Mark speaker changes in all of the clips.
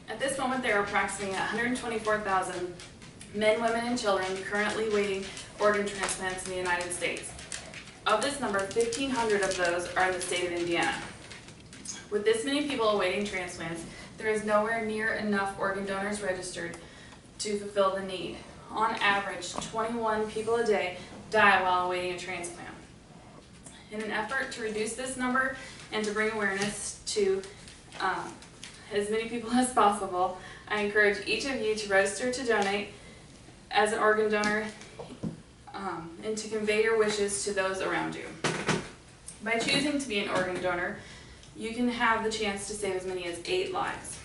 Speaker 1: At this moment, there are approximately 124,000 men, women, and children currently waiting organ transplants in the United States. Of this number, 1,500 of those are in the state of Indiana. With this many people awaiting transplants, there is nowhere near enough organ donors registered to fulfill the need. On average, 21 people a day die while awaiting a transplant. In an effort to reduce this number and to bring awareness to as many people as possible, I encourage each of you to register to donate as an organ donor and to convey your wishes to those around you. By choosing to be an organ donor, you can have the chance to save as many as 8 lives.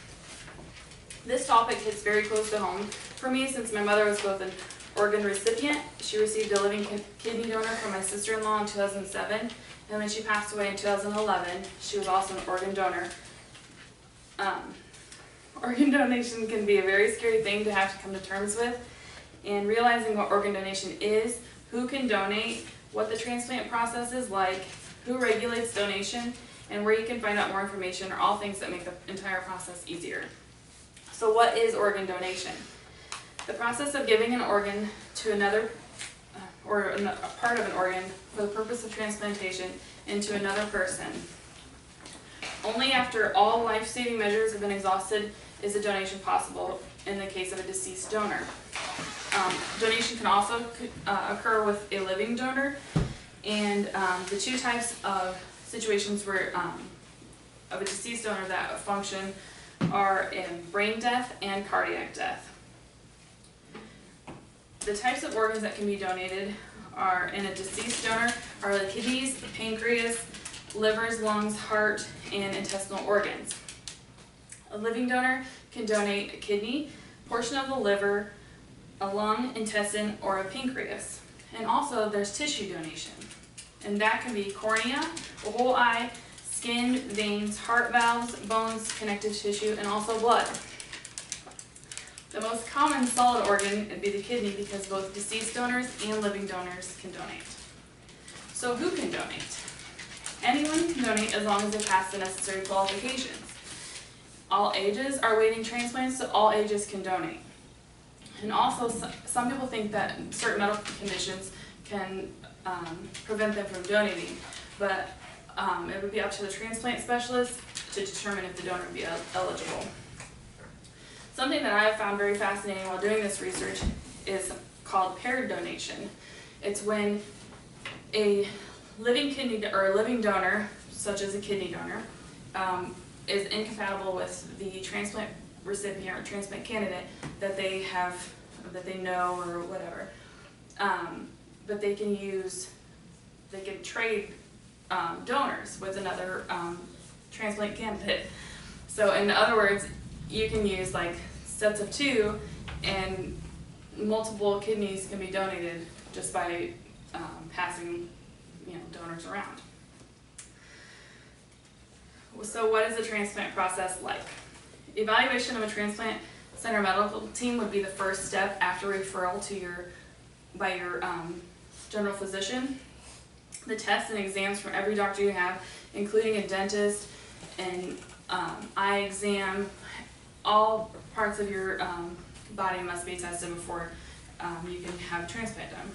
Speaker 1: This topic hits very close to home for me since my mother was both an organ recipient. She received a living kidney donor from my sister-in-law in 2007, and when she passed away in 2011, she was also an organ donor. Organ donation can be a very scary thing to have to come to terms with, and realizing what organ donation is, who can donate, what the transplant process is like, who regulates donation, and where you can find out more information are all things that make the entire process easier. So what is organ donation? The process of giving an organ to another, or a part of an organ for the purpose of transplantation into another person. Only after all life-saving measures have been exhausted is a donation possible in the case of a deceased donor. Donation can also occur with a living donor, and the two types of situations where of a deceased donor that function are in brain death and cardiac death. The types of organs that can be donated are in a deceased donor are the kidneys, the pancreas, livers, lungs, heart, and intestinal organs. A living donor can donate a kidney, portion of the liver, a lung, intestine, or a pancreas. And also there's tissue donation, and that can be cornea, a whole eye, skin, veins, heart valves, bones, connective tissue, and also blood. The most common solid organ would be the kidney because both deceased donors and living donors can donate. So who can donate? Anyone can donate as long as they pass the necessary qualifications. All ages are awaiting transplants, so all ages can donate. And also, some people think that certain medical conditions can prevent them from donating, but it would be up to the transplant specialist to determine if the donor would be eligible. Something that I have found very fascinating while doing this research is called paired donation. It's when a living kidney or a living donor, such as a kidney donor, is incompatible with the transplant recipient or transplant candidate that they have, that they know or whatever. But they can trade donors with another transplant candidate. So in other words, you can use like sets of 2, and multiple kidneys can be donated just by passing donors around. So what is the transplant process like? Evaluation of a transplant center medical team would be the first step after referral to by your general physician. The tests and exams from every doctor you have, including a dentist and eye exam, all parts of your body must be tested before you can have a transplant done.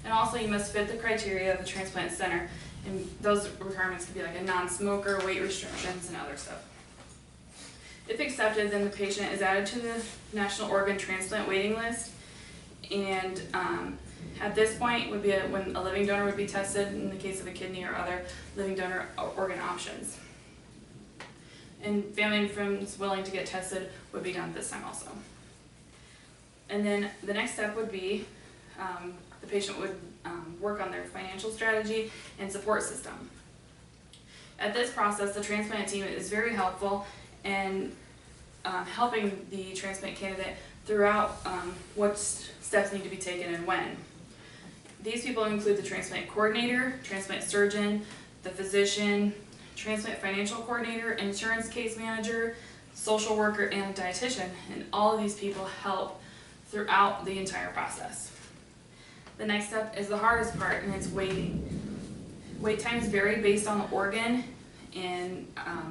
Speaker 1: And also you must fit the criteria of the transplant center, and those requirements could be like a non-smoker, weight restrictions, and other stuff. If accepted, then the patient is added to the National Organ Transplant waiting list, and at this point would be when a living donor would be tested in the case of a kidney or other living donor organ options. And family and friends willing to get tested would be done this time also. And then the next step would be the patient would work on their financial strategy and support system. At this process, the transplant team is very helpful in helping the transplant candidate throughout what steps need to be taken and when. These people include the transplant coordinator, transplant surgeon, the physician, transplant financial coordinator, insurance case manager, social worker, and a dietitian, and all of these people help throughout the entire process. The next step is the hardest part, and it's waiting. Wait times vary based on the organ and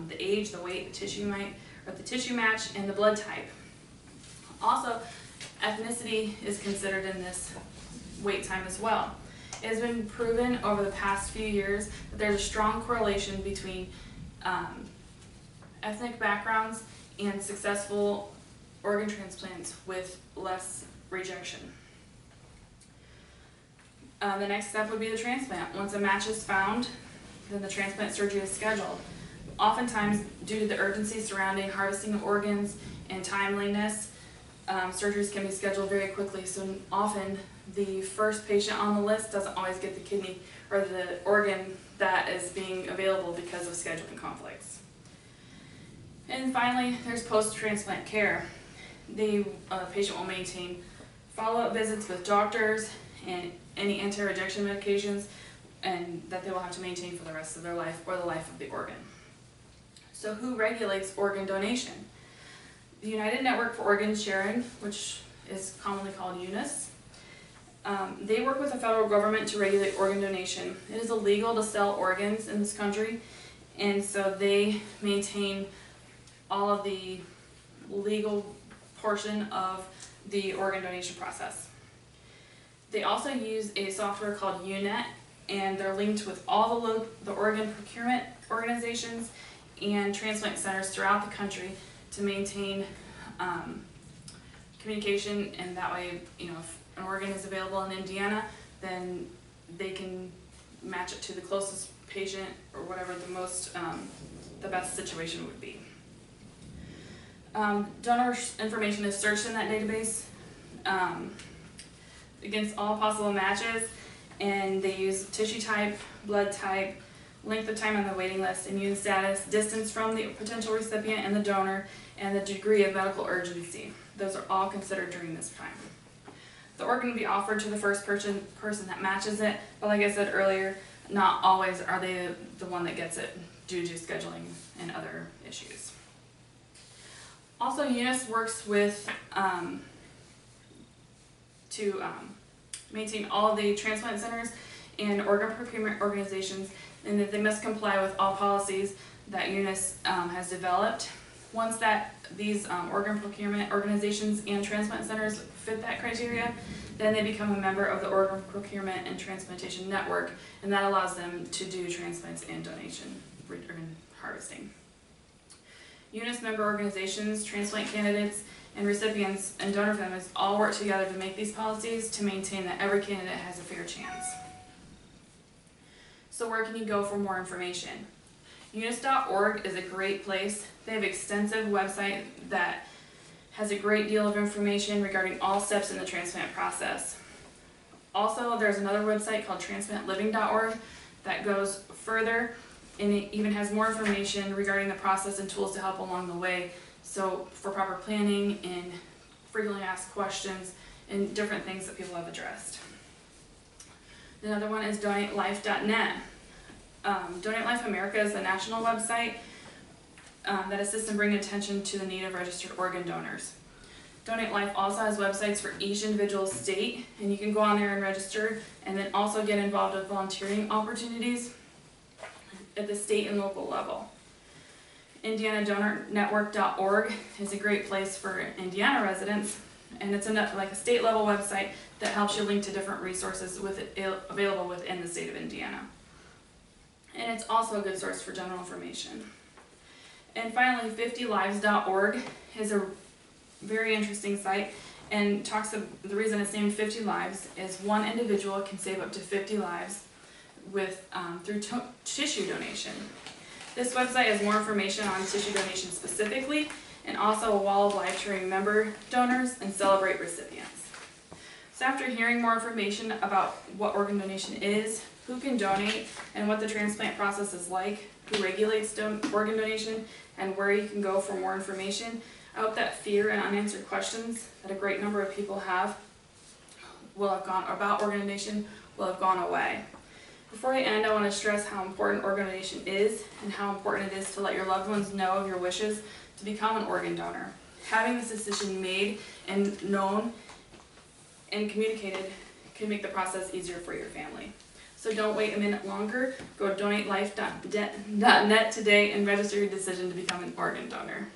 Speaker 1: the age, the weight, the tissue you might or the tissue match, and the blood type. Also, ethnicity is considered in this wait time as well. It has been proven over the past few years that there's a strong correlation between ethnic backgrounds and successful organ transplants with less rejection. The next step would be the transplant. Once a match is found, then the transplant surgery is scheduled. Oftentimes, due to the urgency surrounding harvesting of organs and timeliness, surgeries can be scheduled very quickly, so often the first patient on the list doesn't always get the kidney or the organ that is being available because of scheduling conflicts. And finally, there's post-transplant care. The patient will maintain follow-up visits with doctors and any anti-rejection medications, and that they will have to maintain for the rest of their life or the life of the organ. So who regulates organ donation? The United Network for Organ Sharing, which is commonly called UNIS, they work with the federal government to regulate organ donation. It is illegal to sell organs in this country, and so they maintain all of the legal portion of the organ donation process. They also use a software called UNET, and they're linked with all the organ procurement organizations and transplant centers throughout the country to maintain communication, and that way, you know, if an organ is available in Indiana, then they can match it to the closest patient or whatever the best situation would be. Donor information is searched in that database against all possible matches, and they use tissue type, blood type, length of time on the waiting list, immune status, distance from the potential recipient and the donor, and the degree of medical urgency. Those are all considered during this time. The organ will be offered to the first person that matches it, but like I said earlier, not always are they the one that gets it due to scheduling and other issues. Also, UNIS works with to maintain all of the transplant centers and organ procurement organizations, and that they must comply with all policies that UNIS has developed. Once these organ procurement organizations and transplant centers fit that criteria, then they become a member of the Organ Procurement and Transplantation Network, and that allows them to do transplants and donation and harvesting. UNIS member organizations, transplant candidates, and recipients and donor families all work together to make these policies to maintain that every candidate has a fair chance. So where can you go for more information? Unis.org is a great place. They have an extensive website that has a great deal of information regarding all steps in the transplant process. Also, there's another website called transplantliving.org that goes further, and it even has more information regarding the process and tools to help along the way. So for proper planning and frequently asked questions and different things that people have addressed. Another one is donatelife.net. Donate Life America is a national website that assists in bringing attention to the need of registered organ donors. Donate Life also has websites for each individual state, and you can go on there and register, and then also get involved with volunteering opportunities at the state and local level. IndianaDonorNetwork.org is a great place for Indiana residents, and it's like a state level website that helps you link to different resources available within the state of Indiana. And it's also a good source for general information. And finally, 50lives.org is a very interesting site, and the reason it's named 50 Lives is one individual can save up to 50 lives through tissue donation. This website has more information on tissue donation specifically, and also a wall of life to remember donors and celebrate recipients. So after hearing more information about what organ donation is, who can donate, and what the transplant process is like, who regulates organ donation, and where you can go for more information, I hope that fear and unanswered questions that a great number of people have about organ donation will have gone away. Before I end, I want to stress how important organ donation is and how important it is to let your loved ones know of your wishes to become an organ donor. Having this decision made and known and communicated can make the process easier for your family. So don't wait a minute longer. Go to donatelife.net today and register your decision to become an organ donor.